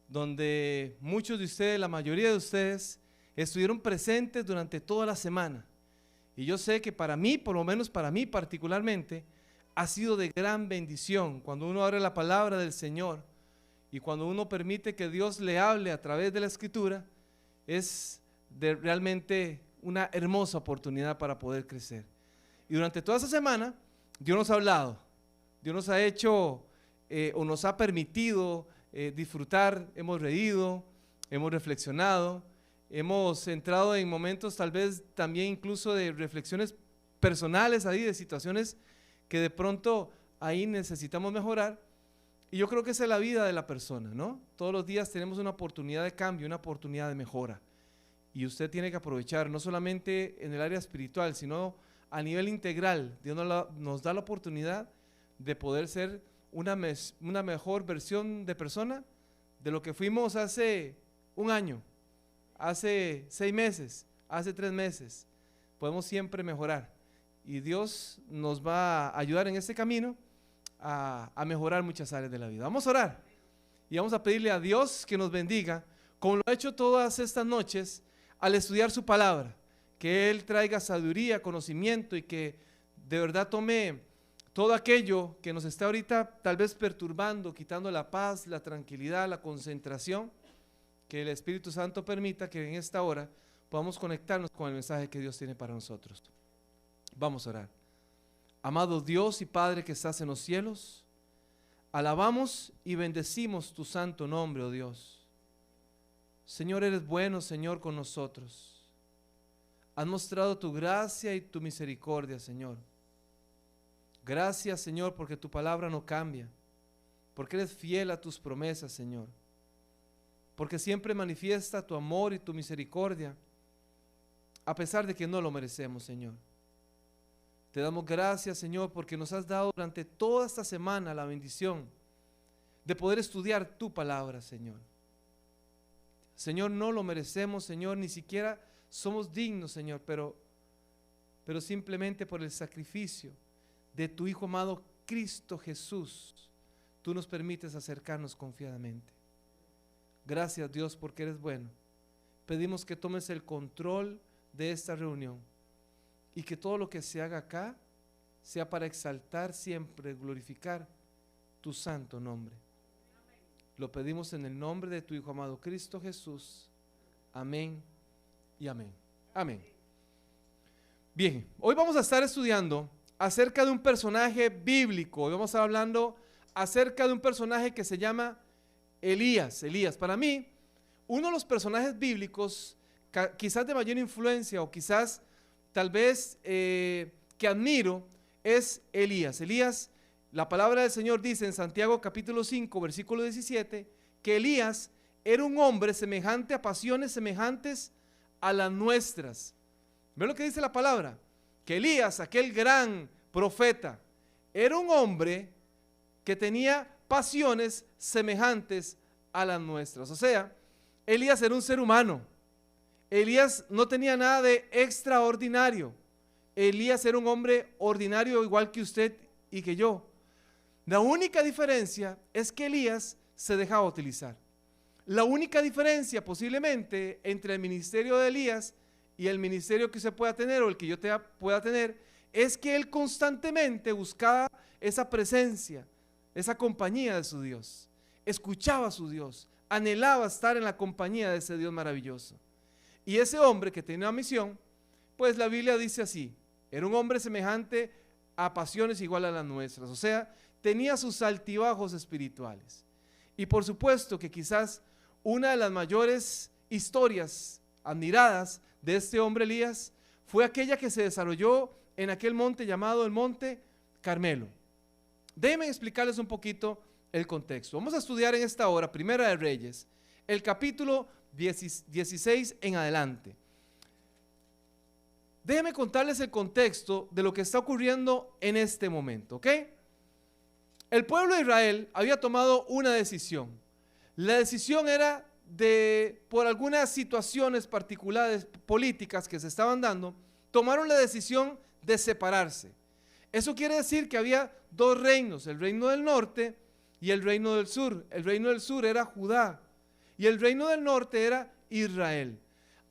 donde muchos de ustedes, la mayoría de ustedes, estuvieron presentes durante toda la semana. Y yo sé que para mí, por lo menos para mí particularmente, ha sido de gran bendición cuando uno abre la palabra del Señor y cuando uno permite que Dios le hable a través de la Escritura. Es realmente una hermosa oportunidad para poder crecer. Y durante toda esa semana, Dios nos ha hablado, Dios nos ha hecho o nos ha permitido disfrutar, hemos reído, hemos reflexionado, hemos entrado en momentos tal vez también incluso de reflexiones personales ahí, de situaciones que de pronto ahí necesitamos mejorar. Y yo creo que esa es la vida de la persona, ¿no? Todos los días tenemos una oportunidad de cambio, una oportunidad de mejora. Y usted tiene que aprovechar, no solamente en el área espiritual, sino a nivel integral. Dios nos da la oportunidad de poder ser una mejor versión de persona de lo que fuimos hace un año, hace 6 meses, hace 3 meses. Podemos siempre mejorar. Y Dios nos va a ayudar en este camino a mejorar muchas áreas de la vida. Vamos a orar y vamos a pedirle a Dios que nos bendiga, como lo ha hecho todas estas noches al estudiar su palabra, que Él traiga sabiduría, conocimiento y que de verdad tome todo aquello que nos está ahorita tal vez perturbando, quitando la paz, la tranquilidad, la concentración, que el Espíritu Santo permita que en esta hora podamos conectarnos con el mensaje que Dios tiene para nosotros. Vamos a orar. Amado Dios y Padre que estás en los cielos, alabamos y bendecimos tu santo nombre, oh Dios. Señor, eres bueno, Señor, con nosotros. Has mostrado tu gracia y tu misericordia, Señor. Gracias, Señor, porque tu palabra no cambia, porque eres fiel a tus promesas, Señor, porque siempre manifiesta tu amor y tu misericordia, a pesar de que no lo merecemos, Señor. Te damos gracias, Señor, porque nos has dado durante toda esta semana la bendición de poder estudiar tu palabra, Señor. Señor, no lo merecemos, Señor, ni siquiera somos dignos, Señor, pero simplemente por el sacrificio de tu Hijo amado Cristo Jesús, tú nos permites acercarnos confiadamente. Gracias, Dios, porque eres bueno. Pedimos que tomes el control de esta reunión y que todo lo que se haga acá sea para exaltar siempre, glorificar tu santo nombre. Lo pedimos en el nombre de tu Hijo amado Cristo Jesús. Amén y amén. Amén. Bien, hoy vamos a estar estudiando acerca de un personaje bíblico. Hoy vamos a estar hablando acerca de un personaje que se llama Elías. Elías, para mí, uno de los personajes bíblicos quizás de mayor influencia o quizás tal vez que admiro es Elías. Elías, la palabra del Señor dice en Santiago capítulo 5 versículo 17 que Elías era un hombre semejante a pasiones semejantes a las nuestras. ¿Ven lo que dice la palabra? Que Elías, aquel gran profeta, era un hombre que tenía pasiones semejantes a las nuestras. O sea, Elías era un ser humano. Elías no tenía nada de extraordinario. Elías era un hombre ordinario igual que usted y que yo. La única diferencia es que Elías se dejaba utilizar. La única diferencia posiblemente entre el ministerio de Elías y el ministerio que usted pueda tener o el que yo pueda tener es que él constantemente buscaba esa presencia, esa compañía de su Dios. Escuchaba a su Dios, anhelaba estar en la compañía de ese Dios maravilloso. Y ese hombre que tenía una misión, pues la Biblia dice así, era un hombre semejante a pasiones igual a las nuestras, o sea, tenía sus altibajos espirituales. Y por supuesto que quizás una de las mayores historias admiradas de este hombre Elías fue aquella que se desarrolló en aquel monte llamado el Monte Carmelo. Déjenme explicarles un poquito el contexto. Vamos a estudiar en esta hora, Primera de Reyes, el capítulo 16 en adelante. Déjenme contarles el contexto de lo que está ocurriendo en este momento, ¿ok? El pueblo de Israel había tomado una decisión. La decisión era por algunas situaciones particulares políticas que se estaban dando, tomaron la decisión de separarse. Eso quiere decir que había dos reinos, el reino del norte y el reino del sur. El reino del sur era Judá. y el reino del norte era Israel.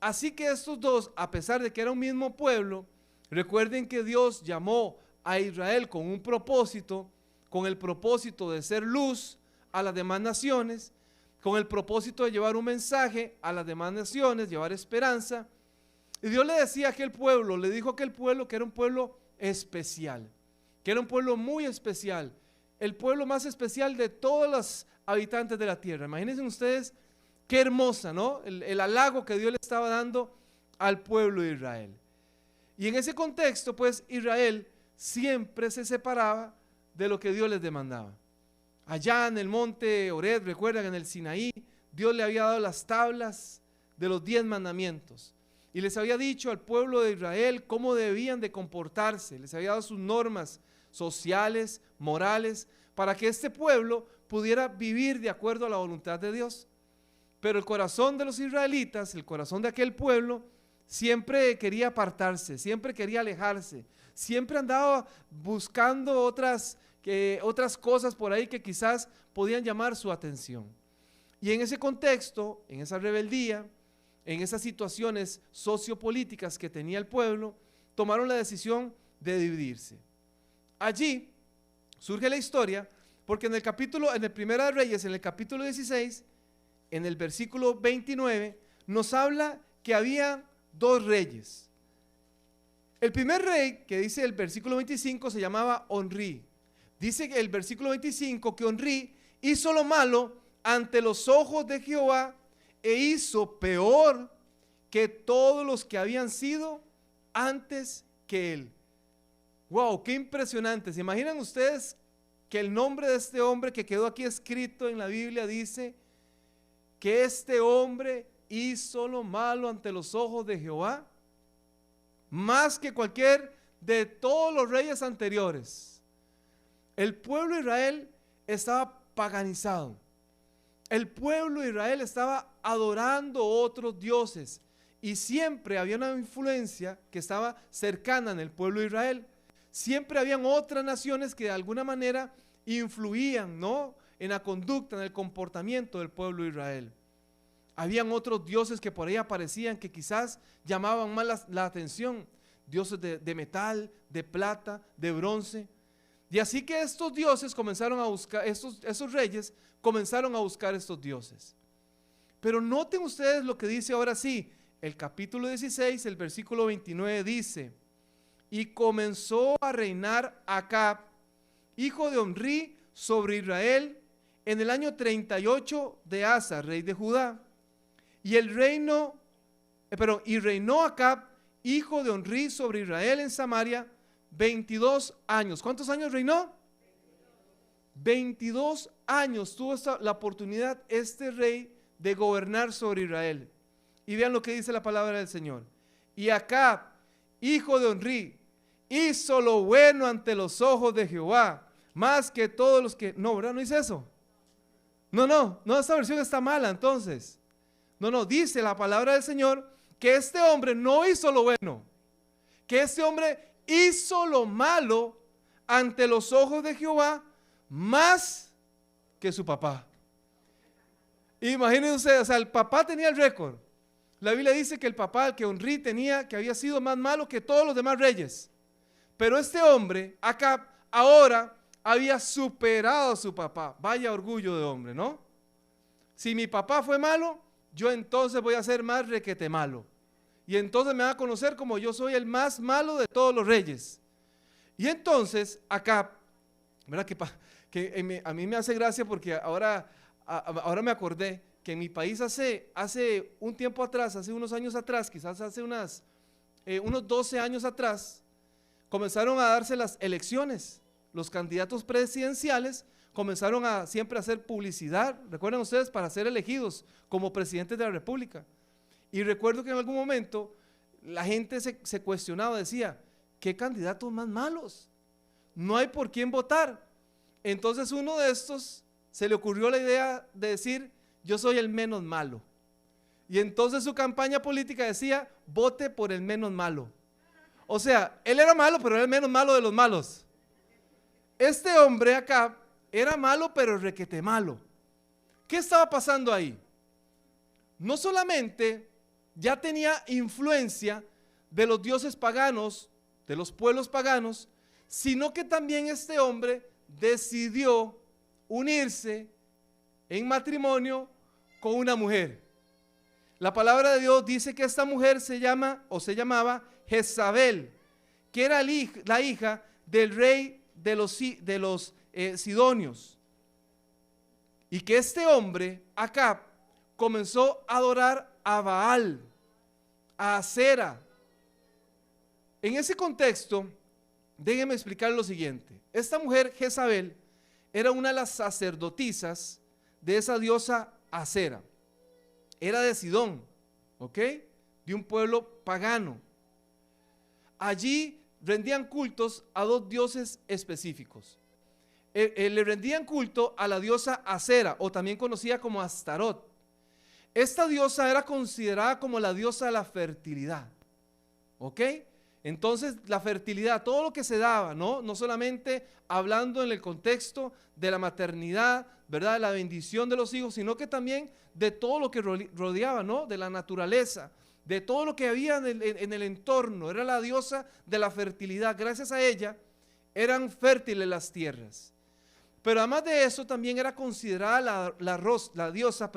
Así que estos dos, a pesar de que era un mismo pueblo, recuerden que Dios llamó a Israel con un propósito, con el propósito de ser luz a las demás naciones, con el propósito de llevar un mensaje a las demás naciones, llevar esperanza. Y Dios le decía a aquel pueblo, le dijo a aquel pueblo que era un pueblo especial, que era un pueblo muy especial, el pueblo más especial de todos los habitantes de la tierra. Imagínense ustedes qué hermosa, ¿no? El halago que Dios le estaba dando al pueblo de Israel. Y en ese contexto, pues, Israel siempre se separaba de lo que Dios les demandaba. Allá en el monte Horeb, recuerdan, en el Sinaí, Dios le había dado las tablas de los 10 mandamientos. Y les había dicho al pueblo de Israel cómo debían de comportarse. Les había dado sus normas sociales, morales, para que este pueblo pudiera vivir de acuerdo a la voluntad de Dios. Pero el corazón de los israelitas, el corazón de aquel pueblo, siempre quería apartarse, siempre quería alejarse, siempre andaba buscando otras cosas por ahí que quizás podían llamar su atención. Y en ese contexto, en esa rebeldía, en esas situaciones sociopolíticas que tenía el pueblo, tomaron la decisión de dividirse. Allí surge la historia, porque en el Primera de Reyes, en el capítulo 16, en el versículo 29, nos habla que había 2 reyes. El primer rey, que dice el versículo 25, se llamaba Onri. Dice el versículo 25 que Onri hizo lo malo ante los ojos de Jehová e hizo peor que todos los que habían sido antes que él. Wow, qué impresionante. ¿Se imaginan ustedes que el nombre de este hombre que quedó aquí escrito en la Biblia dice que este hombre hizo lo malo ante los ojos de Jehová? Más que cualquier de todos los reyes anteriores. El pueblo de Israel estaba paganizado. El pueblo de Israel estaba adorando otros dioses y siempre había una influencia que estaba cercana en el pueblo de Israel. Siempre habían otras naciones que de alguna manera influían, ¿no?, en la conducta, en el comportamiento del pueblo de Israel. Habían otros dioses que por ahí aparecían que quizás llamaban más la atención, dioses de metal, de plata, de bronce. Y así que estos dioses comenzaron a buscar, esos reyes comenzaron a buscar estos dioses. Pero noten ustedes lo que dice ahora sí, el capítulo 16, el versículo 29 dice: y comenzó a reinar Acab, hijo de Omri, sobre Israel en el año 38 de Asa, rey de Judá. Y reinó Acab, hijo de Omri, sobre Israel en Samaria 22 años. ¿Cuántos años reinó? 22 años tuvo la oportunidad este rey de gobernar sobre Israel. Y vean lo que dice la palabra del Señor. Y Acab, hijo de Omri, hizo lo bueno ante los ojos de Jehová, más que todos los que... No, ¿verdad? ¿No dice eso? No, esta versión está mala entonces. No, dice la palabra del Señor que este hombre no hizo lo bueno, que este hombre hizo lo malo ante los ojos de Jehová más que su papá. Imagínense ustedes, o sea, el papá tenía el récord. La Biblia dice que el papá, que Omri tenía, que había sido más malo que todos los demás reyes. Pero este hombre, Acab, ahora había superado a su papá. Vaya orgullo de hombre, ¿no? Si mi papá fue malo, yo entonces voy a ser más requete malo. Y entonces me van a conocer como yo soy el más malo de todos los reyes. Y entonces Acab, ¿verdad? Que a mí me hace gracia porque ahora me acordé que en mi país hace un tiempo atrás, hace unos años atrás, quizás hace unos 12 años atrás, comenzaron a darse las elecciones. Los candidatos presidenciales comenzaron siempre a hacer publicidad, recuerden ustedes, para ser elegidos como presidentes de la República. Y recuerdo que en algún momento la gente se cuestionaba, decía, ¿qué candidatos más malos? No hay por quién votar. Entonces uno de estos se le ocurrió la idea de decir, yo soy el menos malo. Y entonces su campaña política decía, vote por el menos malo. O sea, él era malo, pero era el menos malo de los malos. Este hombre acá era malo, pero requete malo. ¿Qué estaba pasando ahí? no solamente ya tenía influencia de los dioses paganos, de los pueblos paganos, sino que también este hombre decidió unirse en matrimonio con una mujer. La palabra de Dios dice que esta mujer se llamaba Jezabel, que era la hija del rey de los sidonios, y que este hombre, Acab, comenzó a adorar a Baal, a Acera. En ese contexto, déjenme explicar lo siguiente. Esta mujer, Jezabel, era una de las sacerdotisas de esa diosa Acera. Era de Sidón, ¿ok? De un pueblo pagano. Allí rendían cultos a dos dioses específicos. Le rendían culto a la diosa Acera, o también conocida como Astarot. Esta diosa era considerada como la diosa de la fertilidad, ¿ok? Entonces la fertilidad, todo lo que se daba, no solamente hablando en el contexto de la maternidad, ¿verdad?, de la bendición de los hijos, sino que también de todo lo que rodeaba, ¿no?, de la naturaleza, de todo lo que había en el entorno. Era la diosa de la fertilidad. Gracias a ella eran fértiles las tierras. Pero además de eso también era considerada la diosa,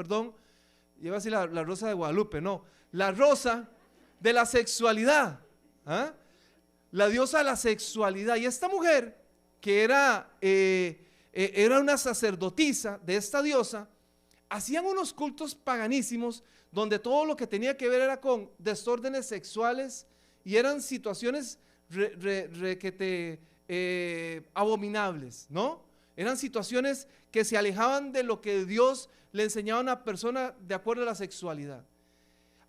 iba a decir la rosa de Guadalupe, no, la rosa de la sexualidad. ¿Ah? La diosa de la sexualidad. Y esta mujer, que era una sacerdotisa de esta diosa, hacían unos cultos paganísimos donde todo lo que tenía que ver era con desórdenes sexuales, y eran situaciones abominables, ¿no? Eran situaciones que se alejaban de lo que Dios le enseñaba a una persona de acuerdo a la sexualidad.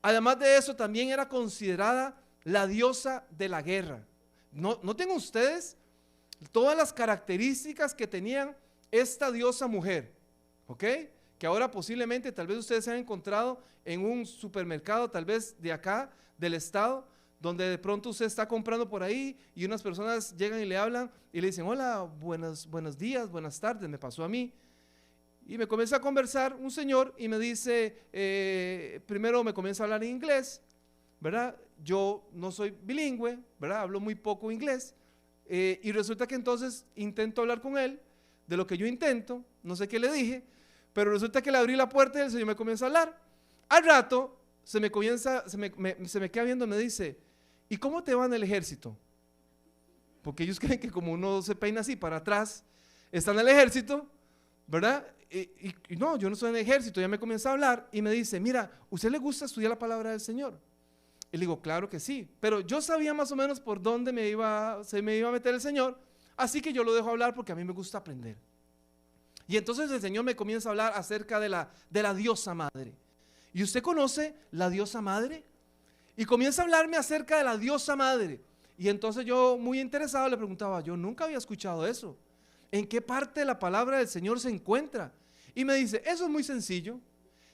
Además de eso, también era considerada la diosa de la guerra. Noten ustedes todas las características que tenían esta diosa mujer, ¿ok? Que ahora posiblemente, tal vez ustedes se han encontrado en un supermercado, tal vez de acá, del estado, donde de pronto usted está comprando por ahí y unas personas llegan y le hablan y le dicen: hola, buenos días, buenas tardes. Me pasó a mí. Y me comienza a conversar un señor y me dice, primero me comienza a hablar en inglés, ¿verdad? Yo no soy bilingüe, ¿verdad? Hablo muy poco inglés, y resulta que entonces intento hablar con él de lo que yo intento, no sé qué le dije, pero resulta que le abrí la puerta y el señor me comienza a hablar. Al rato se me queda viendo y me dice: ¿y cómo te va en el ejército? Porque ellos creen que como uno se peina así para atrás, está en el ejército, ¿verdad? Y no, yo no soy en el ejército. Ya me comienza a hablar y me dice: mira, ¿usted le gusta estudiar la palabra del Señor? Y le digo: claro que sí, pero yo sabía más o menos por dónde se me iba a meter el Señor, así que yo lo dejo hablar porque a mí me gusta aprender. Y entonces el Señor me comienza a hablar acerca de la diosa madre. ¿Y usted conoce la diosa madre? Y comienza a hablarme acerca de la diosa madre. Y entonces yo, muy interesado, le preguntaba: yo nunca había escuchado eso. ¿En qué parte de la palabra del Señor se encuentra? Y me dice: eso es muy sencillo.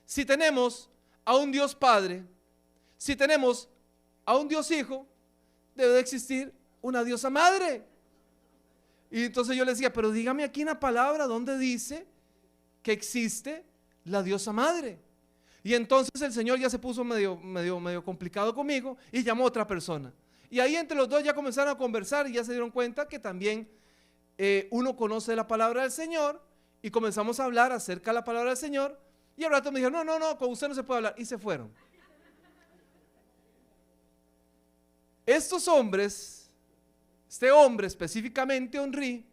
Si tenemos a un Dios Padre, si tenemos a un Dios Hijo, debe de existir una diosa madre. Y entonces yo le decía: pero dígame aquí en la palabra dónde dice que existe la diosa madre. Y entonces el Señor ya se puso medio complicado conmigo y llamó a otra persona. Y ahí entre los dos ya comenzaron a conversar y ya se dieron cuenta que también uno conoce la palabra del Señor, y comenzamos a hablar acerca de la palabra del Señor. Y al rato me dijeron: no, con usted no se puede hablar, y se fueron. Estos hombres, este hombre específicamente, Onri,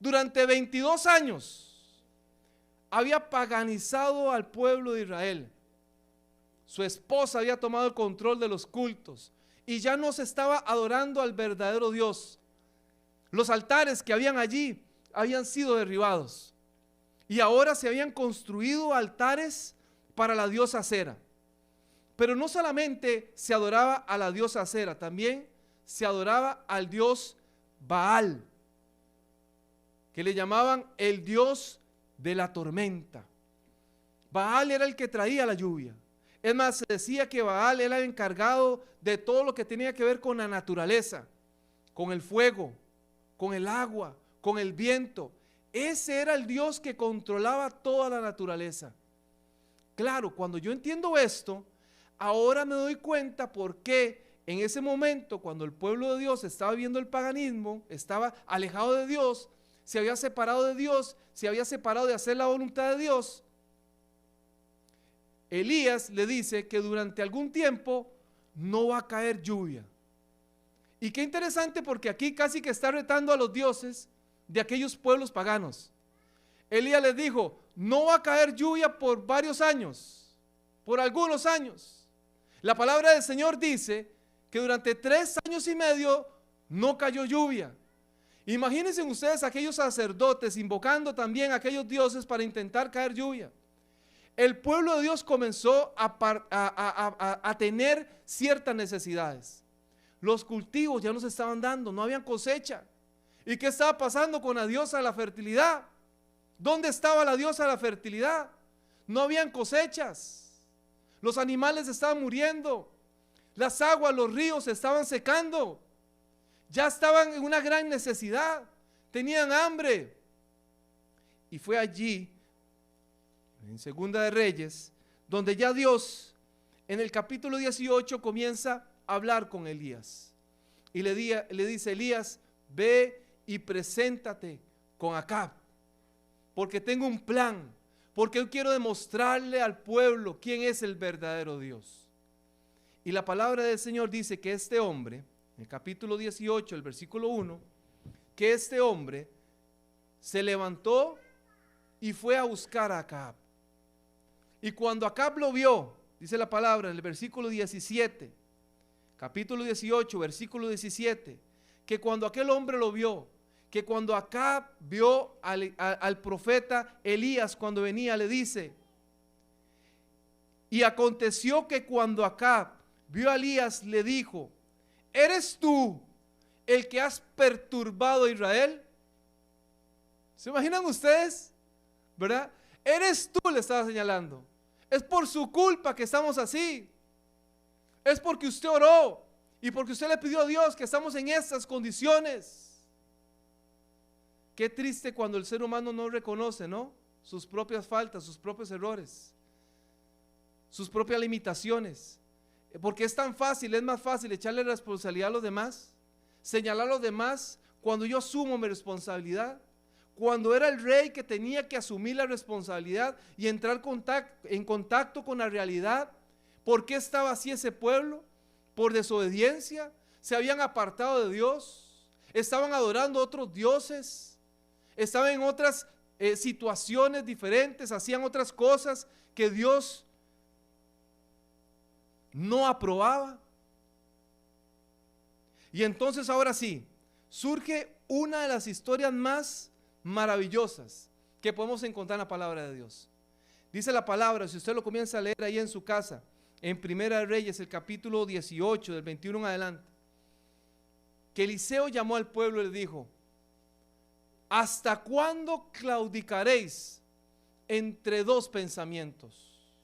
durante 22 años había paganizado al pueblo de Israel. Su esposa había tomado el control de los cultos y ya no se estaba adorando al verdadero Dios. Los altares que habían allí habían sido derribados y ahora se habían construido altares para la diosa Acera. Pero no solamente se adoraba a la diosa Acera, también se adoraba al dios Baal, que le llamaban el dios de la tormenta. Baal era el que traía la lluvia. Es más, se decía que Baal era el encargado de todo lo que tenía que ver con la naturaleza, con el fuego, con el agua, con el viento. Ese era el Dios que controlaba toda la naturaleza. Claro, cuando yo entiendo esto, ahora me doy cuenta por qué en ese momento, cuando el pueblo de Dios estaba viviendo el paganismo, estaba alejado de Dios, se había separado de Dios, se había separado de hacer la voluntad de Dios. Elías le dice que durante algún tiempo no va a caer lluvia. Y qué interesante, porque aquí casi que está retando a los dioses de aquellos pueblos paganos. Elías les dijo, no va a caer lluvia por varios años, por algunos años. La palabra del Señor dice que durante 3 años y medio no cayó lluvia. Imagínense ustedes aquellos sacerdotes invocando también a aquellos dioses para intentar caer lluvia. El pueblo de Dios comenzó a tener ciertas necesidades. Los cultivos ya no se estaban dando, no habían cosecha. ¿Y qué estaba pasando con la diosa de la fertilidad? ¿Dónde estaba la diosa de la fertilidad? No habían cosechas. Los animales estaban muriendo. Las aguas, los ríos se estaban secando. Ya estaban en una gran necesidad. Tenían hambre. Y fue allí, en Segunda de Reyes, donde ya Dios, en el capítulo 18, comienza a hablar con Elías. Y le dice, Elías, ve y preséntate con Acab, porque tengo un plan, porque yo quiero demostrarle al pueblo quién es el verdadero Dios. Y la palabra del Señor dice que este hombre, en el capítulo 18, el versículo 1, que este hombre se levantó y fue a buscar a Acab. Y cuando Acab lo vio, dice la palabra en el versículo 17, capítulo 18, versículo 17, que cuando aquel hombre lo vio, que cuando Acab vio al profeta Elías cuando venía, le dice, y aconteció que cuando Acab vio a Elías, le dijo, ¿eres tú el que has perturbado a Israel? ¿Se imaginan ustedes? ¿Verdad? Eres tú, le estaba señalando. Es por su culpa que estamos así. Es porque usted oró y porque usted le pidió a Dios que estamos en estas condiciones. Qué triste cuando el ser humano no reconoce, ¿no? Sus propias faltas, sus propios errores, sus propias limitaciones. Porque es tan fácil, es más fácil echarle responsabilidad a los demás, señalar a los demás cuando yo asumo mi responsabilidad. Cuando era el rey que tenía que asumir la responsabilidad y entrar en contacto con la realidad. ¿Por qué estaba así ese pueblo? Por desobediencia, se habían apartado de Dios, estaban adorando a otros dioses, estaban en otras situaciones diferentes, hacían otras cosas que Dios no aprobaba. Y entonces ahora sí, surge una de las historias más maravillosas que podemos encontrar en la palabra de Dios. Dice la palabra, si usted lo comienza a leer ahí en su casa, en Primera de Reyes, el capítulo 18, del 21 en adelante, que Eliseo llamó al pueblo y le dijo, ¿hasta cuándo claudicaréis entre dos pensamientos?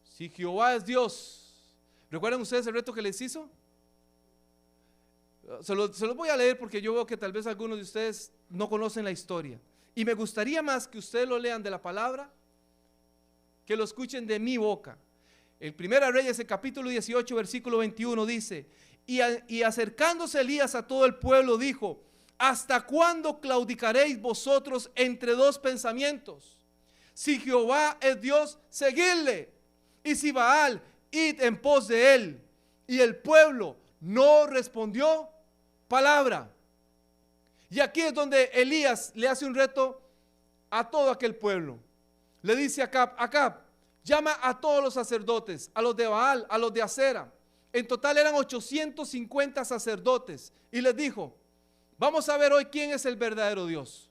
Si Jehová es Dios, ¿recuerdan ustedes el reto que les hizo? Se los voy a leer porque yo veo que tal vez algunos de ustedes no conocen la historia. Y me gustaría más que ustedes lo lean de la palabra, que lo escuchen de mi boca. El Primera Reyes, el capítulo 18, versículo 21 dice, y acercándose Elías a todo el pueblo dijo, ¿hasta cuándo claudicaréis vosotros entre dos pensamientos? Si Jehová es Dios, seguidle, y si Baal, id en pos de él. Y el pueblo no respondió palabra. Y aquí es donde Elías le hace un reto a todo aquel pueblo. Le dice a Acab, llama a todos los sacerdotes, a los de Baal, a los de Acera. En total eran 850 sacerdotes. Y les dijo, vamos a ver hoy quién es el verdadero Dios.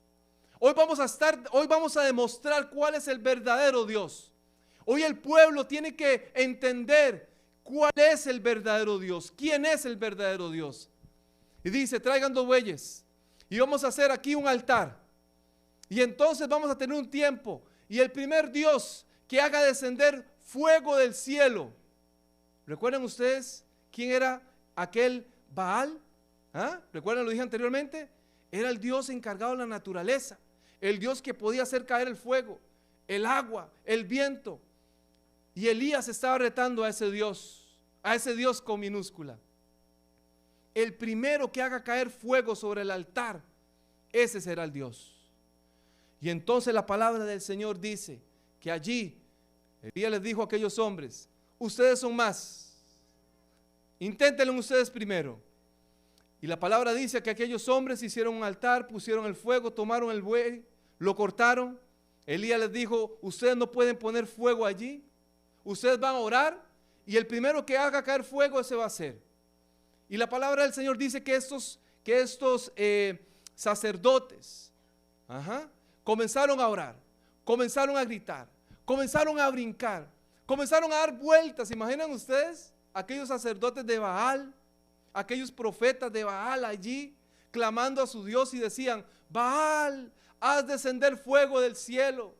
Hoy vamos a demostrar cuál es el verdadero Dios. Hoy el pueblo tiene que entender cuál es el verdadero Dios, quién es el verdadero Dios. Y dice, traigan 2 bueyes y vamos a hacer aquí un altar. Y entonces vamos a tener un tiempo. Y el primer Dios que haga descender fuego del cielo. ¿Recuerdan ustedes quién era aquel Baal? ¿Ah? ¿Recuerdan? Lo dije anteriormente. Era el Dios encargado de la naturaleza. El Dios que podía hacer caer el fuego. el agua, el viento. Y Elías estaba retando a ese Dios con minúscula. El primero que haga caer fuego sobre el altar, ese será el Dios. Y entonces la palabra del Señor dice que allí Elías les dijo a aquellos hombres: ustedes son más, inténtenlo ustedes primero. Y la palabra dice que aquellos hombres hicieron un altar, pusieron el fuego, tomaron el buey, lo cortaron. Elías les dijo: ustedes no pueden poner fuego allí, ustedes van a orar y el primero que haga caer fuego, ese va a ser. Y la palabra del Señor dice que estos sacerdotes comenzaron a orar, comenzaron a gritar, comenzaron a brincar, comenzaron a dar vueltas. ¿Imaginan ustedes? Aquellos sacerdotes de Baal, aquellos profetas de Baal allí, clamando a su Dios y decían: Baal, haz descender fuego del cielo.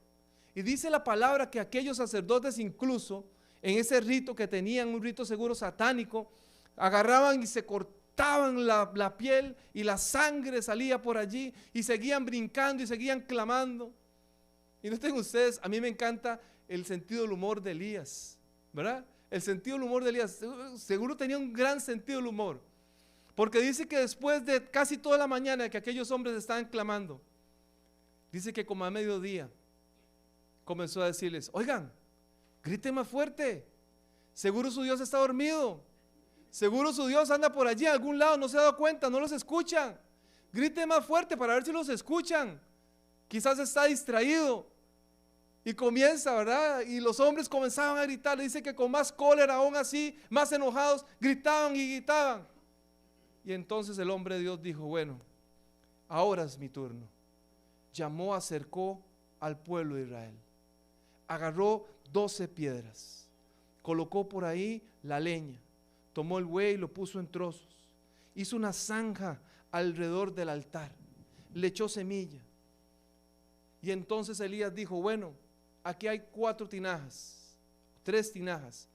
Y dice la palabra que aquellos sacerdotes, incluso en ese rito que tenían, un rito seguro satánico, agarraban y se cortaban la piel y la sangre salía por allí y seguían brincando y seguían clamando. Y noten ustedes, a mí me encanta el sentido del humor de Elías, ¿verdad? El sentido del humor de Elías, seguro tenía un gran sentido del humor, porque dice que después de casi toda la mañana que aquellos hombres estaban clamando, dice que como a mediodía comenzó a decirles: oigan, griten más fuerte, seguro su Dios está dormido, seguro su Dios anda por allí en algún lado, no se ha dado cuenta, no los escuchan, griten más fuerte para ver si los escuchan, quizás está distraído. Y comienza, ¿verdad? Y los hombres comenzaban a gritar. Dice que con más cólera, aún así, más enojados, gritaban y gritaban. Y entonces el hombre de Dios dijo: bueno, ahora es mi turno. Llamó, acercó al pueblo de Israel. Agarró 12 piedras, colocó por ahí la leña, tomó el buey y lo puso en trozos, hizo una zanja alrededor del altar, le echó semilla. Y entonces Elías dijo: bueno, aquí hay 4 tinajas, 3 tinajas,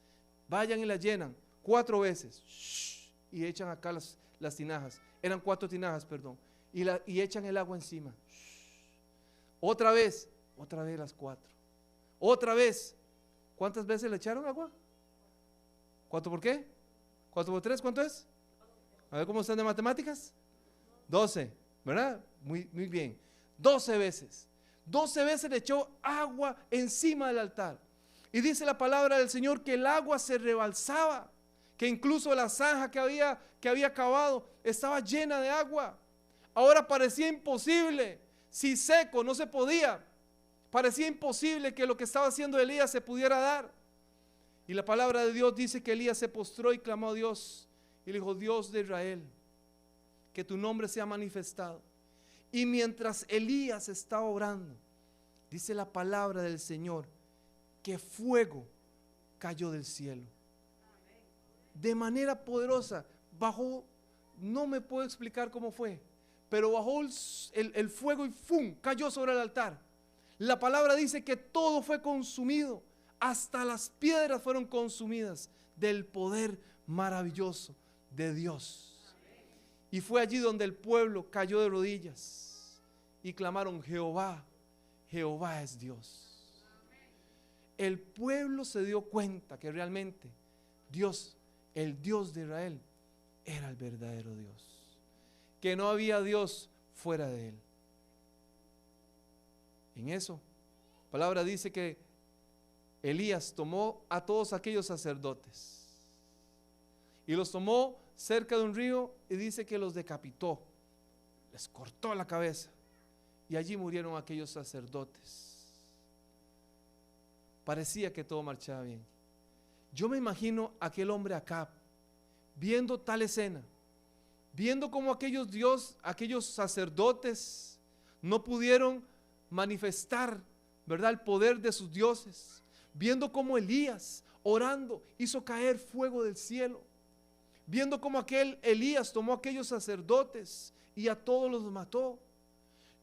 vayan y las llenan 4 veces, y echan acá las tinajas, eran 4 tinajas, perdón, y echan el agua encima, otra vez las 4, otra vez. ¿Cuántas veces le echaron agua? ¿4 por qué? 4 por 3, ¿cuánto es? A ver cómo están de matemáticas. 12, ¿verdad? Muy bien, 12 veces. 12 veces le echó agua encima del altar. Y dice la palabra del Señor que el agua se rebalsaba, que incluso la zanja que había cavado estaba llena de agua. Ahora parecía imposible, si seco no se podía, parecía imposible que lo que estaba haciendo Elías se pudiera dar. Y la palabra de Dios dice que Elías se postró y clamó a Dios y le dijo: Dios de Israel, que tu nombre sea manifestado. Y mientras Elías estaba orando, dice la palabra del Señor que fuego cayó del cielo de manera poderosa. Bajó, no me puedo explicar cómo fue, pero bajó el fuego y ¡fum!, cayó sobre el altar. La palabra dice que todo fue consumido, hasta las piedras fueron consumidas del poder maravilloso de Dios. Y fue allí donde el pueblo cayó de rodillas y clamaron: Jehová, Jehová es Dios. El pueblo se dio cuenta que realmente Dios, el Dios de Israel, era el verdadero Dios, que no había Dios fuera de él. En eso, la palabra dice que Elías tomó a todos aquellos sacerdotes y los tomó cerca de un río y dice que los decapitó, les cortó la cabeza, y allí murieron aquellos sacerdotes. Parecía que todo marchaba bien. Yo me imagino a aquel hombre Acab viendo tal escena, viendo cómo aquellos sacerdotes no pudieron manifestar, ¿verdad?, el poder de sus dioses, viendo cómo Elías, orando, hizo caer fuego del cielo, viendo cómo aquel Elías tomó a aquellos sacerdotes y a todos los mató.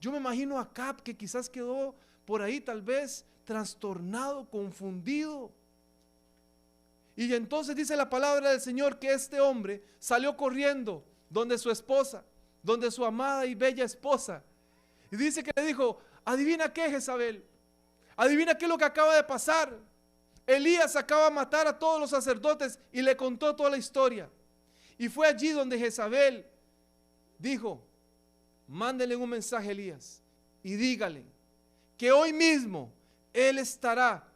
Yo me imagino a Acab, que quizás quedó por ahí tal vez trastornado, confundido. Y entonces dice la palabra del Señor que este hombre salió corriendo donde su esposa, donde su amada y bella esposa, y dice que le dijo: adivina qué, Jezabel, Adivina qué es lo que acaba de pasar. Elías acaba de matar a todos los sacerdotes y le contó toda la historia. Y fue allí donde Jezabel dijo: mándenle un mensaje a Elías y dígale que hoy mismo él estará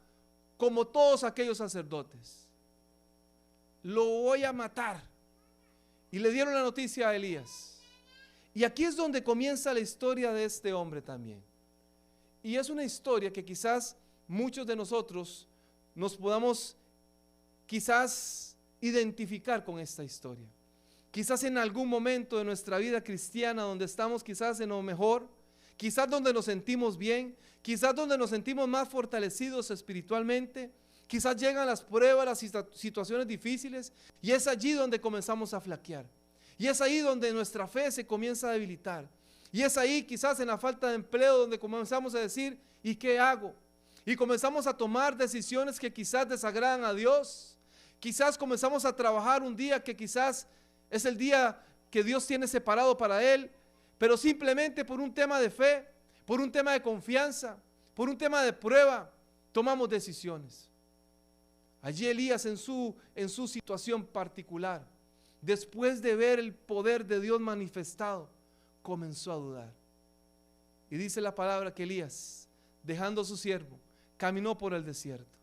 como todos aquellos sacerdotes. Lo voy a matar. Y le dieron la noticia a Elías. Y aquí es donde comienza la historia de este hombre también. Y es una historia que quizás muchos de nosotros nos podamos quizás identificar con esta historia. Quizás en algún momento de nuestra vida cristiana donde estamos quizás en lo mejor, quizás donde nos sentimos bien, quizás donde nos sentimos más fortalecidos espiritualmente, quizás llegan las pruebas, las situaciones difíciles, y es allí donde comenzamos a flaquear. Y es ahí donde nuestra fe se comienza a debilitar. Y es ahí quizás en la falta de empleo donde comenzamos a decir: ¿y qué hago? Y comenzamos a tomar decisiones que quizás desagradan a Dios. Quizás comenzamos a trabajar un día que quizás es el día que Dios tiene separado para Él, pero simplemente por un tema de fe, por un tema de confianza, por un tema de prueba, tomamos decisiones. Allí Elías en su situación particular, después de ver el poder de Dios manifestado, comenzó a dudar. Y dice la palabra que Elías, dejando a su siervo, caminó por el desierto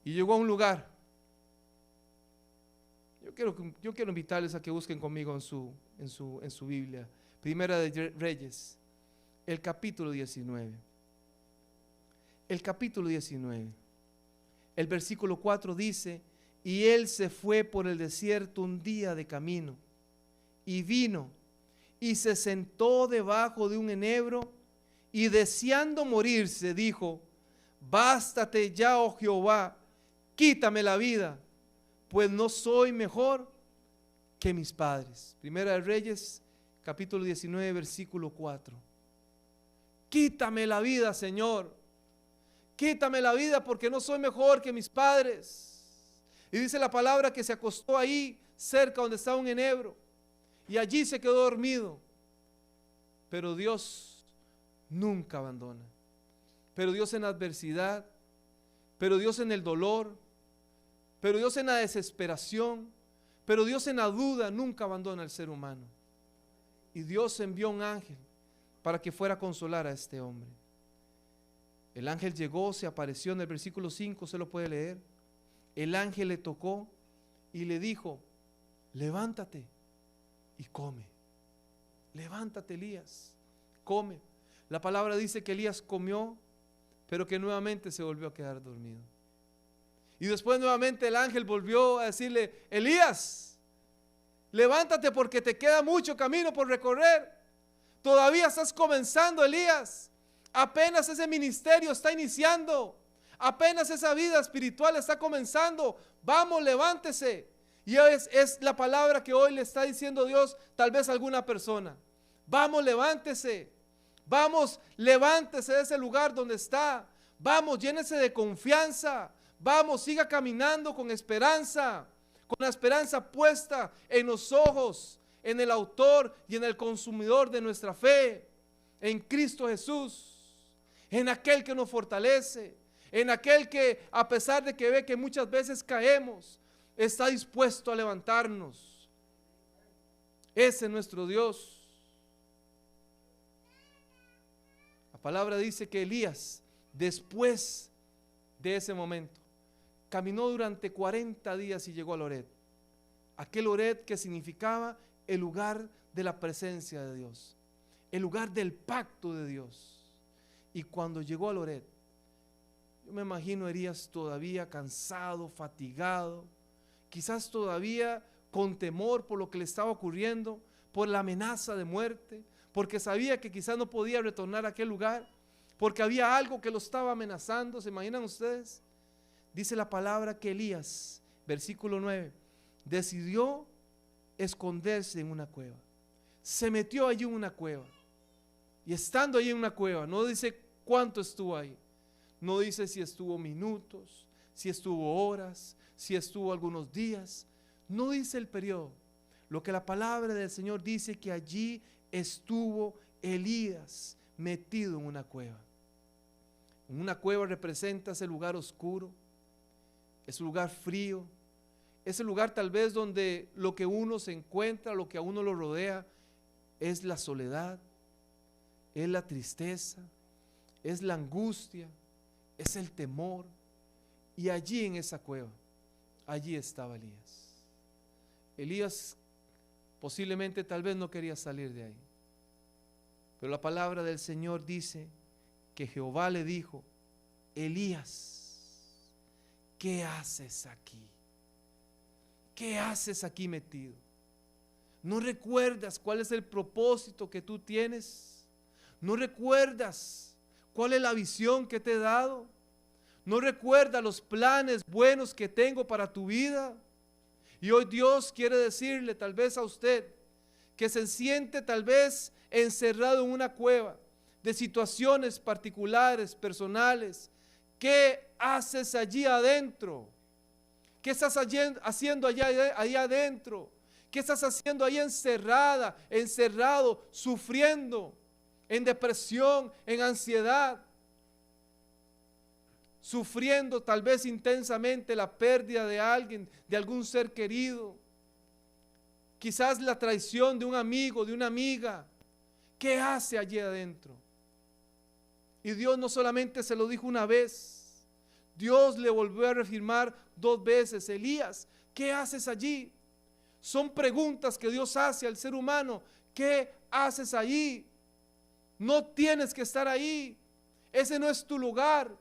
y llegó a un lugar. Yo quiero invitarles a que busquen conmigo en su Biblia, Primera de Reyes, el capítulo 19. El capítulo 19. El versículo 4 dice: y él se fue por el desierto un día de camino, y vino, y se sentó debajo de un enebro, y deseando morirse, dijo: bástate ya, oh Jehová, quítame la vida, pues no soy mejor que mis padres. Primera de Reyes, capítulo 19, versículo 4. Quítame la vida, Señor. Quítame la vida porque no soy mejor que mis padres. Y dice la palabra que se acostó ahí cerca donde estaba un enebro y allí se quedó dormido. Pero Dios nunca abandona. Pero Dios en la adversidad, pero Dios en el dolor, pero Dios en la desesperación, pero Dios en la duda nunca abandona al ser humano. Y Dios envió un ángel para que fuera a consolar a este hombre. El ángel llegó, se apareció en el versículo 5, se lo puede leer. El ángel le tocó y le dijo: levántate y come. Levántate, Elías, come. La palabra dice que Elías comió, pero que nuevamente se volvió a quedar dormido. Y después nuevamente el ángel volvió a decirle: Elías, levántate porque te queda mucho camino por recorrer. Todavía estás comenzando, Elías. Apenas ese ministerio está iniciando. Apenas esa vida espiritual está comenzando. Vamos, levántese. Y es la palabra que hoy le está diciendo Dios tal vez a alguna persona. Vamos, levántese. Vamos, levántese de ese lugar donde está. Vamos, llénese de confianza. Vamos, siga caminando con esperanza. Con la esperanza puesta en los ojos, en el autor y en el consumidor de nuestra fe. En Cristo Jesús. En aquel que nos fortalece, en aquel que a pesar de que ve que muchas veces caemos, está dispuesto a levantarnos. Ese es nuestro Dios. La palabra dice que Elías, después de ese momento, caminó durante 40 días y llegó al Horeb. Aquel Horeb que significaba el lugar de la presencia de Dios, el lugar del pacto de Dios. Y cuando llegó al Horeb, yo me imagino Elías todavía cansado, fatigado, quizás todavía con temor por lo que le estaba ocurriendo, por la amenaza de muerte, porque sabía que quizás no podía retornar a aquel lugar, porque había algo que lo estaba amenazando. ¿Se imaginan ustedes? Dice la palabra que Elías, versículo 9, decidió esconderse en una cueva. Se metió allí en una cueva. Y estando allí en una cueva, no dice cuánto estuvo ahí. No dice si estuvo minutos, si estuvo horas, si estuvo algunos días. No dice el periodo. Lo que la palabra del Señor dice que allí estuvo Elías metido en una cueva. Una cueva representa ese lugar oscuro, ese lugar frío, ese lugar tal vez donde lo que uno se encuentra, lo que a uno lo rodea, es la soledad, es la tristeza, es la angustia, es el temor. Y allí en esa cueva, allí estaba Elías. Elías posiblemente tal vez no quería salir de ahí. Pero la palabra del Señor dice que Jehová le dijo: Elías, ¿qué haces aquí? ¿Qué haces aquí metido? ¿No recuerdas cuál es el propósito que tú tienes? ¿No recuerdas cuál es la visión que te he dado? ¿No recuerdas los planes buenos que tengo para tu vida? Y hoy Dios quiere decirle tal vez a usted que se siente tal vez encerrado en una cueva de situaciones particulares, personales. ¿Qué haces allí adentro? ¿Qué estás haciendo allá adentro? ¿Qué estás haciendo ahí encerrada, encerrado, sufriendo, en depresión, en ansiedad? Sufriendo tal vez intensamente la pérdida de alguien, de algún ser querido. Quizás la traición de un amigo, de una amiga. ¿Qué hace allí adentro? Y Dios no solamente se lo dijo una vez, Dios le volvió a reafirmar 2 veces: Elías, ¿qué haces allí? Son preguntas que Dios hace al ser humano. ¿Qué haces allí? No tienes que estar ahí. Ese no es tu lugar.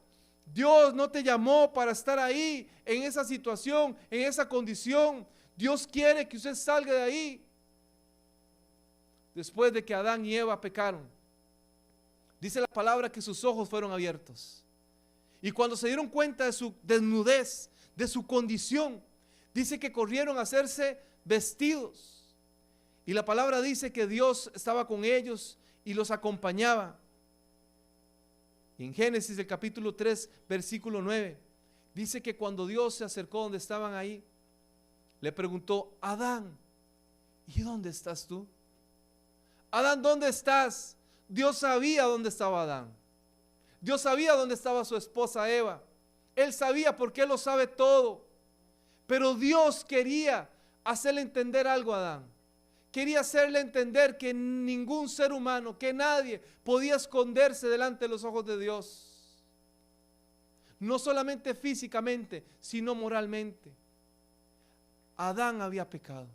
Dios no te llamó para estar ahí, en esa situación, en esa condición. Dios quiere que usted salga de ahí. Después de que Adán y Eva pecaron, dice la palabra que sus ojos fueron abiertos. Y cuando se dieron cuenta de su desnudez, de su condición, dice que corrieron a hacerse vestidos. Y la palabra dice que Dios estaba con ellos y los acompañaba. Y en Génesis el capítulo 3, versículo 9, dice que cuando Dios se acercó donde estaban ahí, le preguntó: Adán, ¿y dónde estás tú? Adán, ¿dónde estás? Dios sabía dónde estaba Adán. Dios sabía dónde estaba su esposa Eva. Él sabía, porque Él lo sabe todo. Pero Dios quería hacerle entender algo a Adán. Quería hacerle entender que ningún ser humano, que nadie podía esconderse delante de los ojos de Dios. No solamente físicamente, sino moralmente. Adán había pecado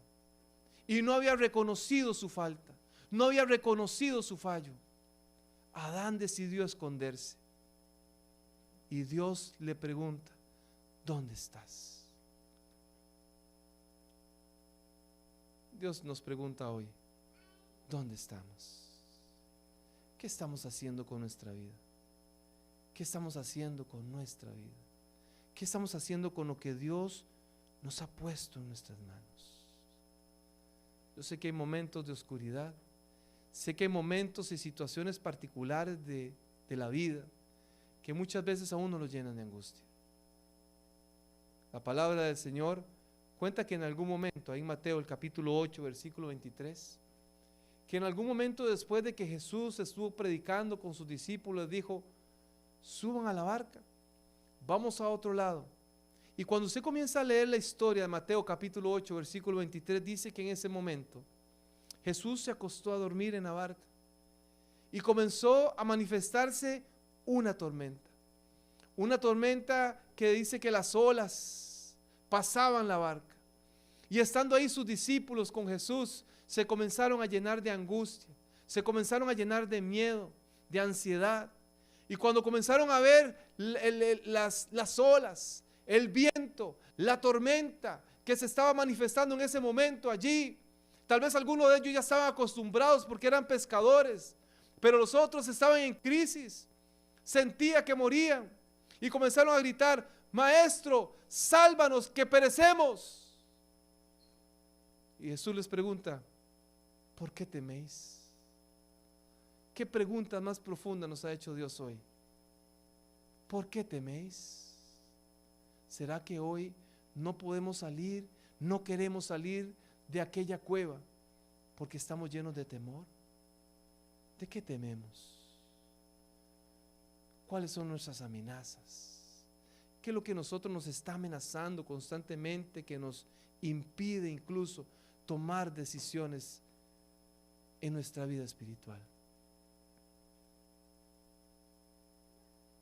y no había reconocido su falta, no había reconocido su fallo. Adán decidió esconderse y Dios le pregunta: ¿dónde estás? Dios nos pregunta hoy: ¿dónde estamos? ¿Qué estamos haciendo con nuestra vida? ¿Qué estamos haciendo con nuestra vida? ¿Qué estamos haciendo con lo que Dios nos ha puesto en nuestras manos? Yo sé que hay momentos de oscuridad, sé que hay momentos y situaciones particulares de la vida que muchas veces a uno lo llenan de angustia. La palabra del Señor cuenta que en algún momento, ahí en Mateo el capítulo 8, versículo 23, que en algún momento después de que Jesús estuvo predicando con sus discípulos, dijo: suban a la barca, vamos a otro lado. Y cuando usted comienza a leer la historia de Mateo capítulo 8, versículo 23, dice que en ese momento Jesús se acostó a dormir en la barca y comenzó a manifestarse una tormenta que dice que las olas pasaban la barca. Y estando ahí sus discípulos con Jesús, se comenzaron a llenar de angustia, se comenzaron a llenar de miedo, de ansiedad. Y cuando comenzaron a ver las olas, el viento, la tormenta que se estaba manifestando en ese momento allí, tal vez algunos de ellos ya estaban acostumbrados porque eran pescadores, pero los otros estaban en crisis, sentía que morían y comenzaron a gritar: Maestro, sálvanos, que perecemos. Y Jesús les pregunta: ¿por qué teméis? ¿Qué pregunta más profunda nos ha hecho Dios hoy? ¿Por qué teméis? ¿Será que hoy no podemos salir, no queremos salir de aquella cueva porque estamos llenos de temor? ¿De qué tememos? ¿Cuáles son nuestras amenazas? ¿Qué es lo que nosotros nos está amenazando constantemente, que nos impide incluso tomar decisiones en nuestra vida espiritual?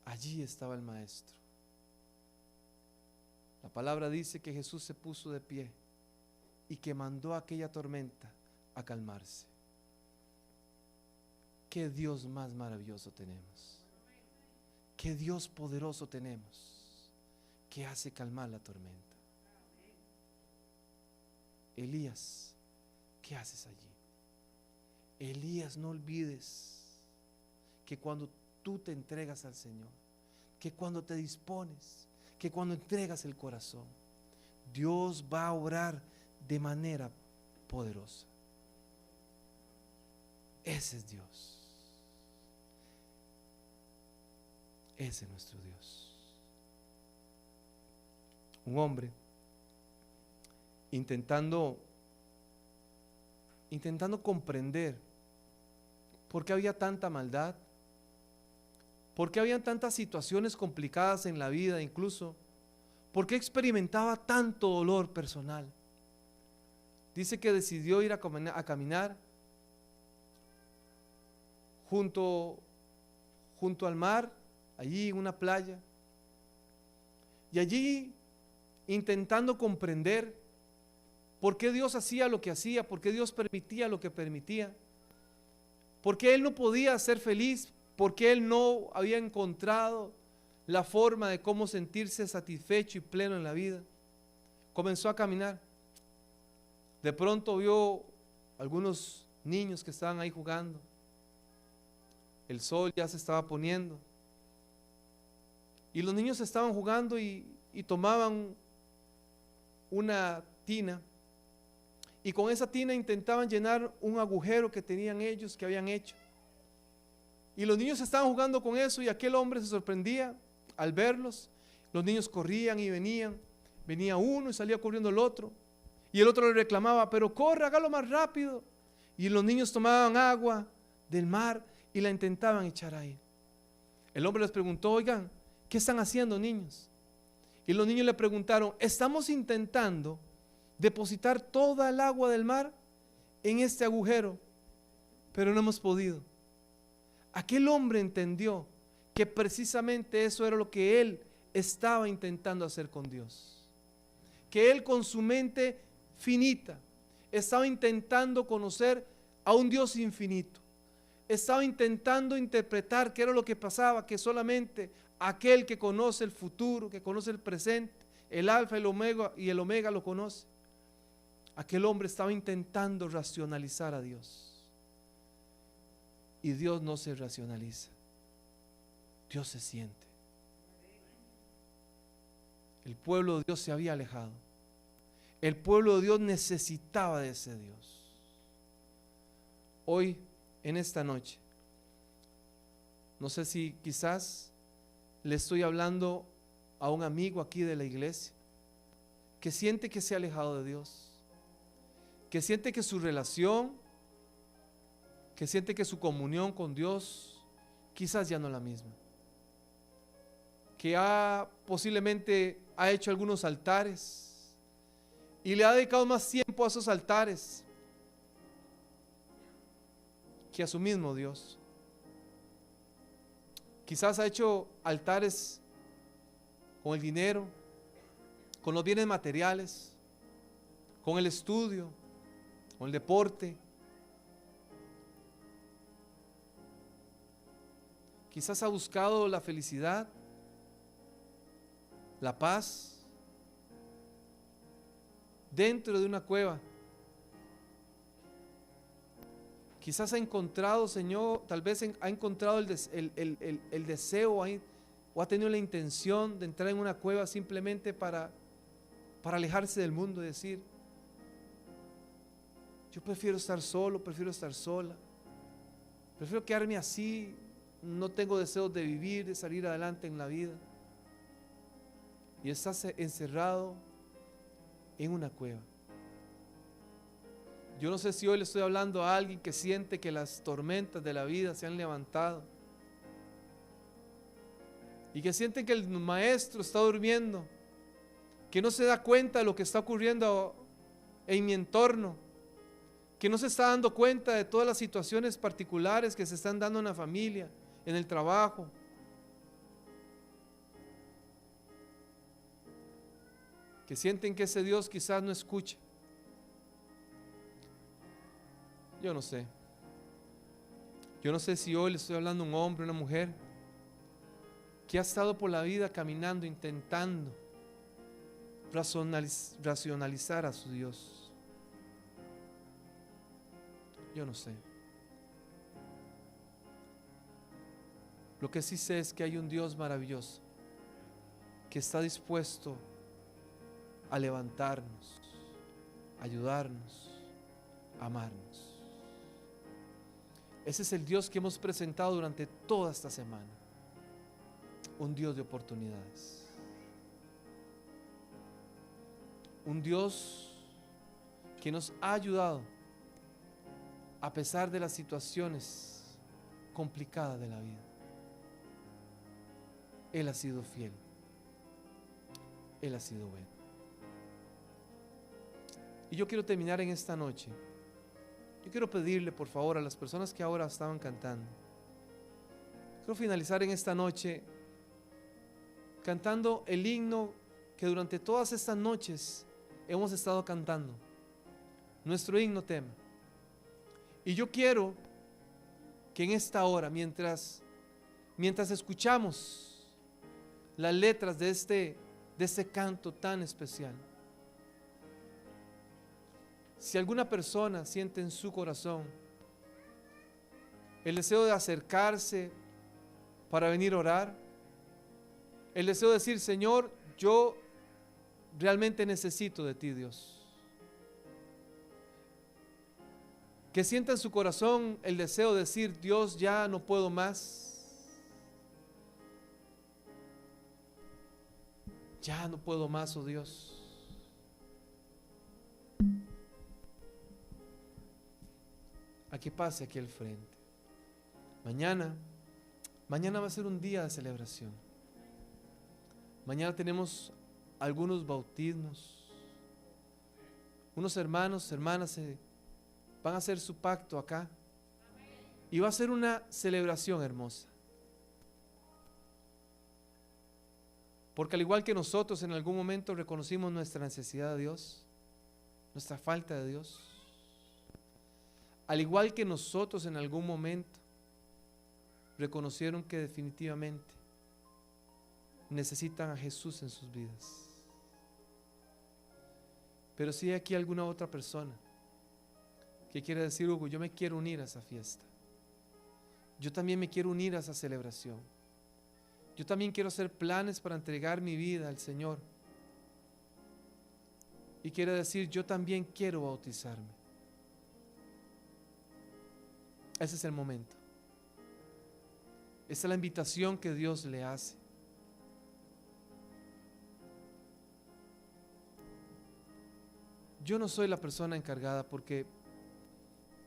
Allí estaba el maestro. La palabra dice que Jesús se puso de pie y que mandó a aquella tormenta a calmarse. Qué Dios más maravilloso tenemos. Qué Dios poderoso tenemos, que hace calmar la tormenta. Elías, ¿qué haces allí? Elías, no olvides que cuando tú te entregas al Señor, que cuando te dispones, que cuando entregas el corazón, Dios va a obrar de manera poderosa. Ese es Dios. Ese es nuestro Dios. Un hombre intentando comprender por qué había tanta maldad, por qué había tantas situaciones complicadas en la vida, incluso por qué experimentaba tanto dolor personal. Dice que decidió ir a caminar junto al mar, allí en una playa, y allí intentando comprender por qué Dios hacía lo que hacía, por qué Dios permitía lo que permitía, por qué él no podía ser feliz, por qué él no había encontrado la forma de cómo sentirse satisfecho y pleno en la vida. Comenzó a caminar. De pronto vio algunos niños que estaban ahí jugando. El sol ya se estaba poniendo. Y los niños estaban jugando y tomaban una tina. Y con esa tina intentaban llenar un agujero que tenían ellos, que habían hecho. Y los niños estaban jugando con eso y aquel hombre se sorprendía al verlos. Los niños corrían y venían. Venía uno y salía corriendo el otro. Y el otro le reclamaba, pero corre, hágalo más rápido. Y los niños tomaban agua del mar y la intentaban echar ahí. El hombre les preguntó, oigan, ¿qué están haciendo, niños? Y los niños le preguntaron, estamos intentando depositar toda el agua del mar en este agujero, pero no hemos podido. Aquel hombre entendió que precisamente eso era lo que él estaba intentando hacer con Dios. Que él, con su mente finita, estaba intentando conocer a un Dios infinito. Estaba intentando interpretar qué era lo que pasaba, que solamente aquel que conoce el futuro, que conoce el presente, el alfa, el omega lo conoce. Aquel hombre estaba intentando racionalizar a Dios. Y Dios no se racionaliza. Dios se siente. El pueblo de Dios se había alejado. El pueblo de Dios necesitaba de ese Dios. Hoy, en esta noche, no sé si quizás le estoy hablando a un amigo aquí de la iglesia que siente que se ha alejado de Dios, que siente que su relación, que siente que su comunión con Dios quizás ya no es la misma, que posiblemente ha hecho algunos altares y le ha dedicado más tiempo a esos altares que a su mismo Dios. Quizás ha hecho altares con el dinero, con los bienes materiales, con el estudio, con el deporte. Quizás ha buscado la felicidad, la paz, dentro de una cueva. Quizás ha encontrado, Señor, tal vez ha encontrado el deseo o ha tenido la intención de entrar en una cueva simplemente para alejarse del mundo y decir, yo prefiero estar solo, prefiero estar sola, prefiero quedarme así, no tengo deseos de vivir, de salir adelante en la vida. Y estás encerrado en una cueva. Yo no sé si hoy le estoy hablando a alguien que siente que las tormentas de la vida se han levantado y que sienten que el maestro está durmiendo, que no se da cuenta de lo que está ocurriendo en mi entorno, que no se está dando cuenta de todas las situaciones particulares que se están dando en la familia, en el trabajo. Que sienten que ese Dios quizás no escucha. Yo no sé. Yo no sé si hoy le estoy hablando a un hombre, una mujer que ha estado por la vida caminando, intentando racionalizar a su Dios. Yo no sé. Lo que sí sé es que hay un Dios maravilloso que está dispuesto a levantarnos, a ayudarnos, a amarnos. Ese es el Dios que hemos presentado durante toda esta semana. Un Dios de oportunidades. Un Dios que nos ha ayudado a pesar de las situaciones complicadas de la vida. Él ha sido fiel. Él ha sido bueno. Y yo quiero terminar en esta noche. Yo quiero pedirle por favor a las personas que ahora estaban cantando. Quiero finalizar en esta noche cantando el himno que durante todas estas noches hemos estado cantando. Nuestro himno tema. Y yo quiero que en esta hora, mientras escuchamos las letras de este canto tan especial, si alguna persona siente en su corazón el deseo de acercarse para venir a orar, el deseo de decir: Señor, yo realmente necesito de ti, Dios. Que sienta en su corazón el deseo de decir: Dios, ya no puedo más. Ya no puedo más, oh Dios. A que pase aquí al frente. Mañana va a ser un día de celebración. Mañana tenemos algunos bautismos. Unos hermanos, hermanas van a hacer su pacto acá. Y va a ser una celebración hermosa. Porque al igual que nosotros en algún momento reconocimos nuestra necesidad de Dios, nuestra falta de Dios, al igual que nosotros en algún momento reconocieron que definitivamente necesitan a Jesús en sus vidas. Pero si hay aquí alguna otra persona que quiere decir: Hugo, yo me quiero unir a esa fiesta, yo también me quiero unir a esa celebración, yo también quiero hacer planes para entregar mi vida al Señor, y quiere decir: yo también quiero bautizarme. Ese es el momento. Esa es la invitación que Dios le hace. Yo no soy la persona encargada, porque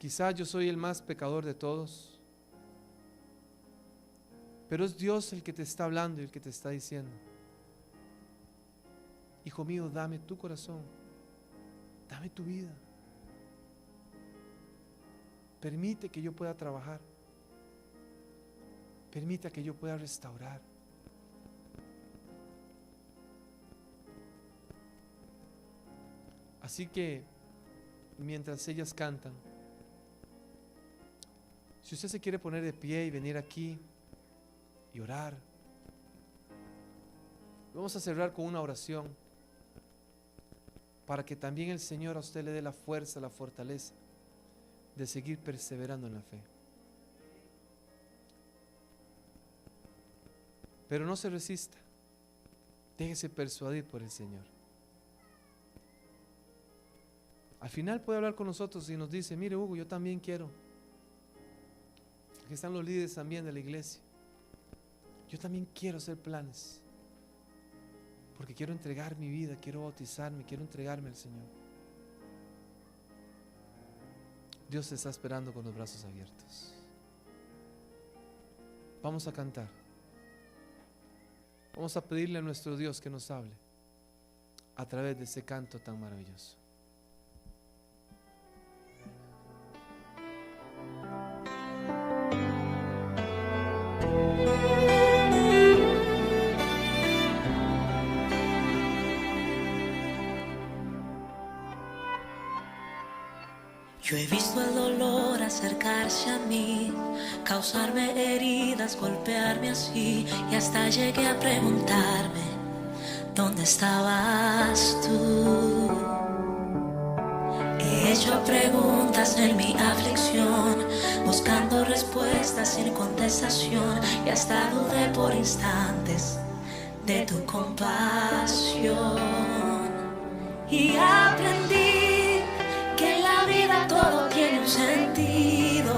quizás yo soy el más pecador de todos, pero es Dios el que te está hablando y el que te está diciendo: hijo mío, dame tu corazón, dame tu vida. Permite que yo pueda trabajar. Permita que yo pueda restaurar. Así que mientras ellas cantan, si usted se quiere poner de pie y venir aquí y orar, vamos a cerrar con una oración para que también el Señor a usted le dé la fuerza, la fortaleza de seguir perseverando en la fe. Pero no se resista. Déjese persuadir por el Señor. Al final puede hablar con nosotros y nos dice: mire, Hugo, yo también quiero. Aquí están los líderes también de la iglesia. Yo también quiero hacer planes, porque quiero entregar mi vida, quiero bautizarme, quiero entregarme al Señor. Dios te está esperando con los brazos abiertos. Vamos a cantar. Vamos a pedirle a nuestro Dios que nos hable a través de ese canto tan maravilloso. Yo he visto el dolor acercarse a mí, causarme heridas, golpearme así, y hasta llegué a preguntarme, ¿dónde estabas tú? He hecho preguntas en mi aflicción, buscando respuestas sin contestación, y hasta dudé por instantes de tu compasión. Y aprendí que en la vida todo tiene un sentido,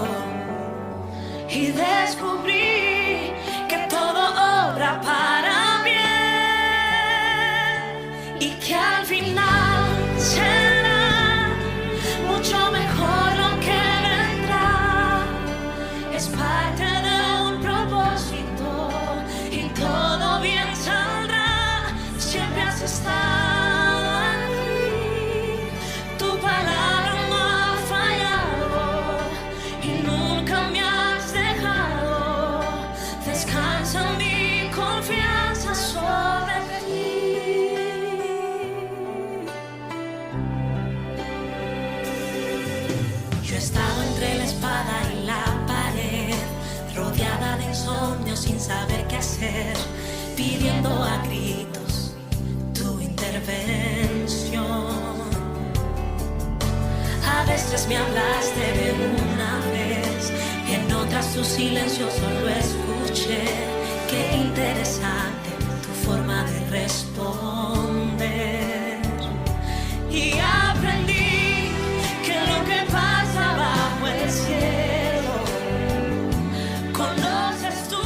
y descubrí que todo obra para bien, y que al final será mucho mejor lo que vendrá. Es parte de un propósito y todo bien saldrá. Siempre has estado aquí, tu palabra no ha fallado y nunca me has dejado. Descansa mi confianza sobre ti. Yo he estado entre la espada y la pared, rodeada de insomnio sin saber qué hacer, pidiendo a gritos tu intervención. A veces me hablaste de una vez, en otras tu silencio solo escuché. Qué interesante tu forma de responder. Y aprendí que lo que pasa bajo el cielo, conoces tú,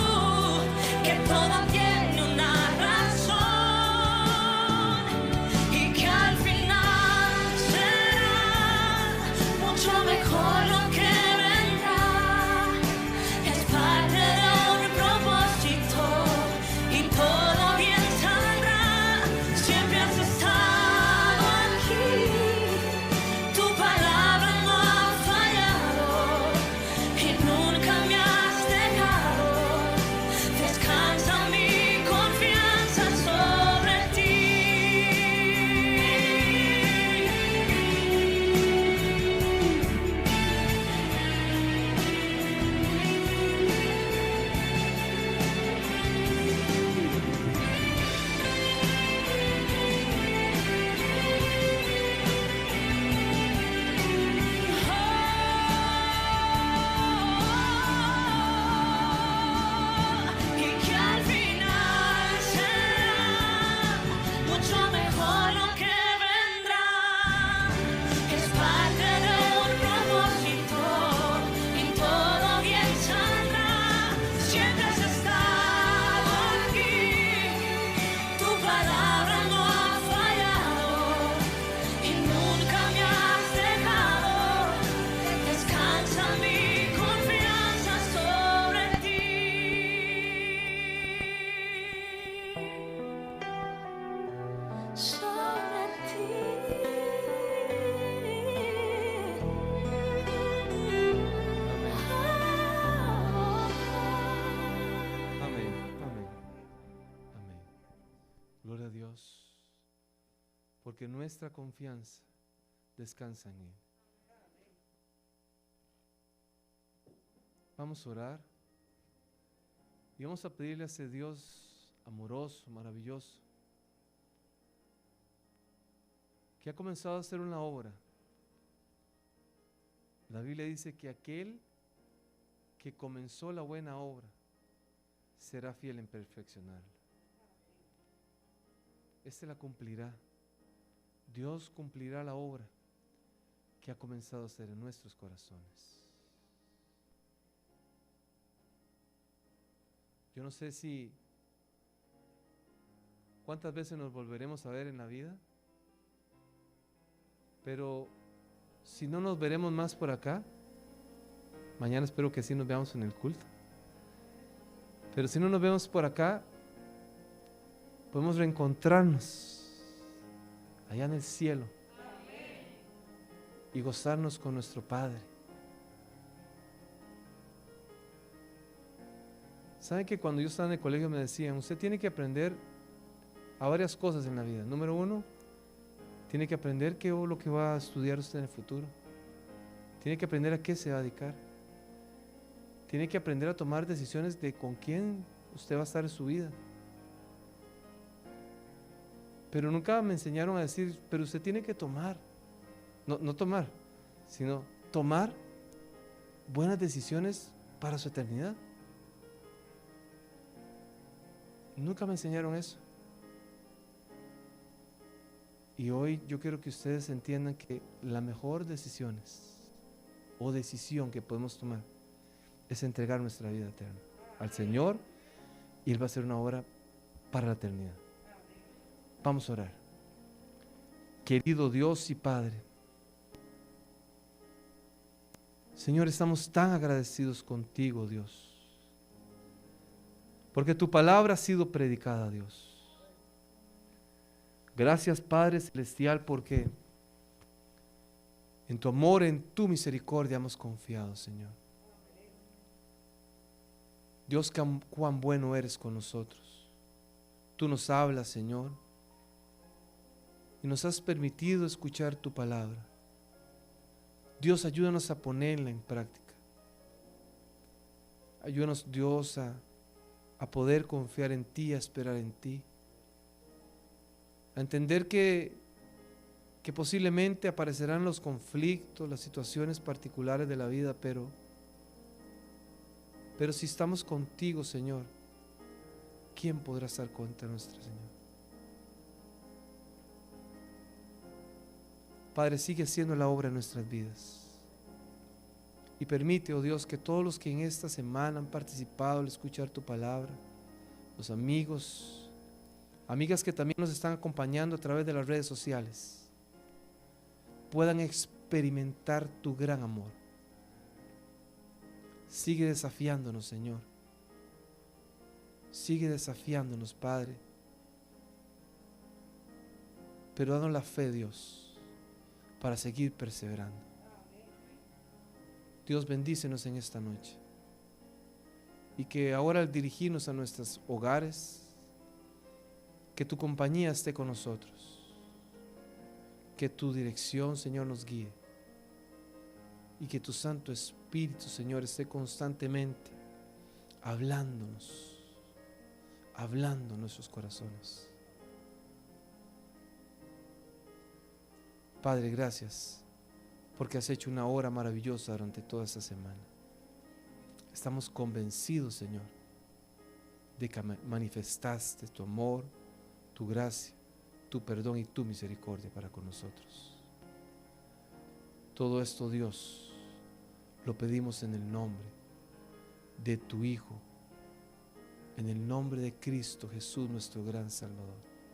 que todo tiene una razón, y que al final será mucho mejor lo que vendrá. Es parte de un propósito y todo bien saldrá. Siempre has estado aquí, tu palabra no ha fallado y nunca me has dejado. Descansa mi confianza sobre ti. Y que al final será mucho mejor lo que vendrá. Es parte de un propósito y todo bien saldrá. Siempre has estado aquí, tu palabra no ha fallado y nunca me has dejado. Descansa mi confianza sobre ti. Sobre ti. Amén, amén, amén. Gloria a Dios, porque nuestra confianza descansa en Él. Vamos a orar y vamos a pedirle a ese Dios amoroso, maravilloso, que ha comenzado a hacer una obra. La Biblia dice que aquel que comenzó la buena obra será fiel en perfeccionarla. Este la cumplirá. Dios cumplirá la obra que ha comenzado a hacer en nuestros corazones. Yo no sé si cuántas veces nos volveremos a ver en la vida, pero si no nos veremos más por acá, mañana espero que sí nos veamos en el culto. Pero si no nos vemos por acá, podemos reencontrarnos allá en el cielo y gozarnos con nuestro Padre. ¿Saben que cuando yo estaba en el colegio me decían, usted tiene que aprender a varias cosas en la vida? Número uno, tiene que aprender qué es lo que va a estudiar usted en el futuro. Tiene que aprender a qué se va a dedicar. Tiene que aprender a tomar decisiones de con quién usted va a estar en su vida. Pero nunca me enseñaron a decir, pero usted tiene que tomar. No tomar, sino tomar buenas decisiones para su eternidad. Nunca me enseñaron eso. Y hoy yo quiero que ustedes entiendan que la mejor decisión que podemos tomar es entregar nuestra vida eterna al Señor, y Él va a hacer una obra para la eternidad. Vamos a orar. Querido Dios y Padre, Señor, estamos tan agradecidos contigo, Dios, porque tu palabra ha sido predicada, Dios. Gracias, Padre Celestial, porque en tu amor, en tu misericordia hemos confiado, Señor. Dios, cuán bueno eres con nosotros. Tú nos hablas, Señor, y nos has permitido escuchar tu palabra. Dios, ayúdanos a ponerla en práctica. Ayúdanos, Dios, a poder confiar en ti, a esperar en ti. A entender que posiblemente aparecerán los conflictos, las situaciones particulares de la vida, pero si estamos contigo, Señor, ¿quién podrá estar contra nuestro Señor? Padre, sigue haciendo la obra en nuestras vidas. Y permite, oh Dios, que todos los que en esta semana han participado al escuchar tu palabra, los amigos, amigas que también nos están acompañando a través de las redes sociales, puedan experimentar tu gran amor. Sigue desafiándonos, Señor. Sigue desafiándonos, Padre. Pero danos la fe, Dios, para seguir perseverando. Dios, bendícenos en esta noche. Y que ahora al dirigirnos a nuestros hogares, que tu compañía esté con nosotros. Que tu dirección, Señor, nos guíe. Y que tu Santo Espíritu, Señor, esté constantemente hablándonos, hablando en nuestros corazones. Padre, gracias porque has hecho una obra maravillosa durante toda esta semana. Estamos convencidos, Señor, de que manifestaste tu amor, tu gracia, tu perdón y tu misericordia para con nosotros. Todo esto, Dios, lo pedimos en el nombre de tu Hijo, en el nombre de Cristo Jesús, nuestro gran Salvador.